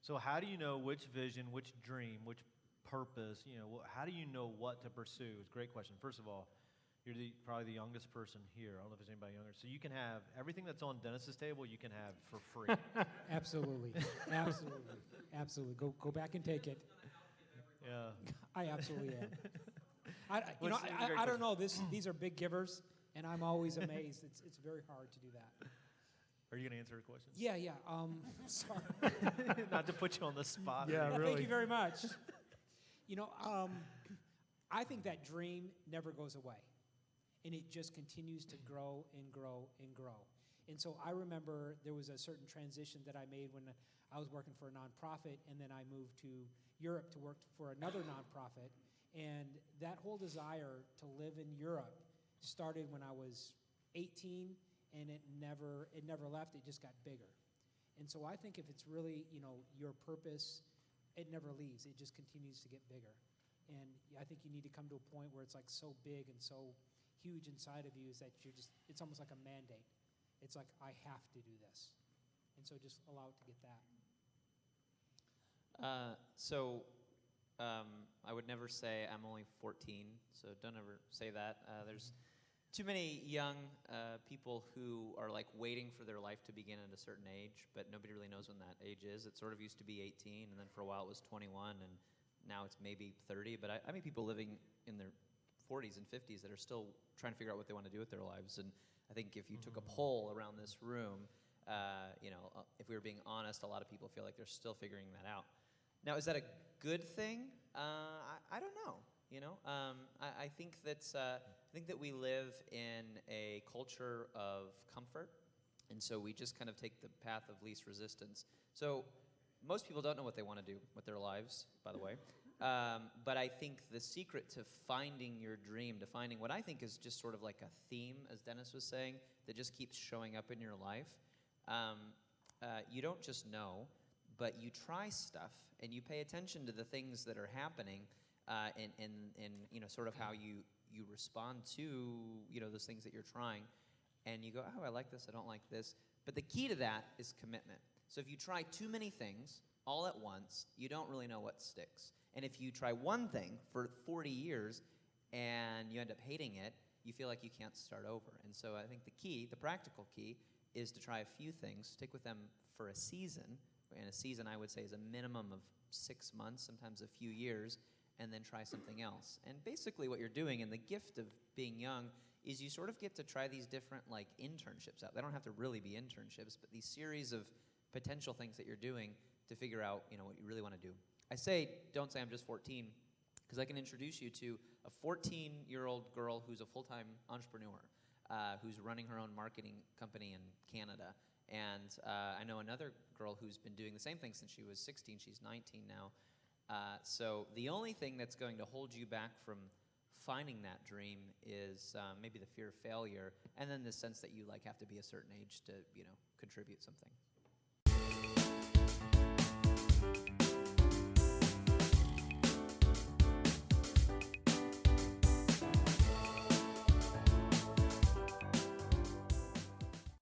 So how do you know which vision, which dream, which purpose, how do you know what to pursue? It's a great question. First of all, you're probably the youngest person here. I don't know if there's anybody younger. So you can have everything that's on Dennis's table, you can have for free. Absolutely. Absolutely. Absolutely. Go back and take it. Yeah. I absolutely am. I don't know. These are big givers, and I'm always amazed. It's very hard to do that. Are you going to answer a question? Yeah. Sorry. Not to put you on the spot. Yeah, really. Thank you very much. I think that dream never goes away, and it just continues to grow and grow and grow. And so I remember there was a certain transition that I made when I was working for a nonprofit, and then I moved to Europe to work for another nonprofit. And that whole desire to live in Europe started when I was 18, and it never left. It just got bigger. And so I think if it's really, your purpose, it never leaves. It just continues to get bigger. And I think you need to come to a point where it's like so big and so huge inside of you is that it's almost like a mandate. It's like, I have to do this. And so just allow it to get that. I would never say I'm only 14, so don't ever say that. There's too many young people who are like waiting for their life to begin at a certain age, but nobody really knows when that age is. It sort of used to be 18, and then for a while it was 21, and now it's maybe 30. But I mean people living in their 40s and 50s that are still trying to figure out what they want to do with their lives. And I think if you took a poll around this room, if we were being honest, a lot of people feel like they're still figuring that out. Now, is that a good thing? I don't know. I think that we live in a culture of comfort, and so we just kind of take the path of least resistance. So most people don't know what they want to do with their lives, by the way. But I think the secret to finding your dream, to finding what I think is just sort of like a theme, as Dennis was saying, that just keeps showing up in your life. You don't just know, but you try stuff and you pay attention to the things that are happening, and sort of how you respond to those things that you're trying, and you go, oh, I like this, I don't like this. But the key to that is commitment. So if you try too many things all at once, you don't really know what sticks. And if you try one thing for 40 years and you end up hating it, you feel like you can't start over. And so I think the practical key, is to try a few things, stick with them for a season. And a season, I would say, is a minimum of 6 months, sometimes a few years, and then try something else. And basically what you're doing, and the gift of being young, is you sort of get to try these different internships out. They don't have to really be internships, but these series of potential things that you're doing to figure out what you really want to do. I say, don't say I'm just 14, because I can introduce you to a 14-year-old girl who's a full-time entrepreneur, who's running her own marketing company in Canada. And I know another girl who's been doing the same thing since she was 16. She's 19 now. So the only thing that's going to hold you back from finding that dream is maybe the fear of failure, and then the sense that you have to be a certain age to contribute something.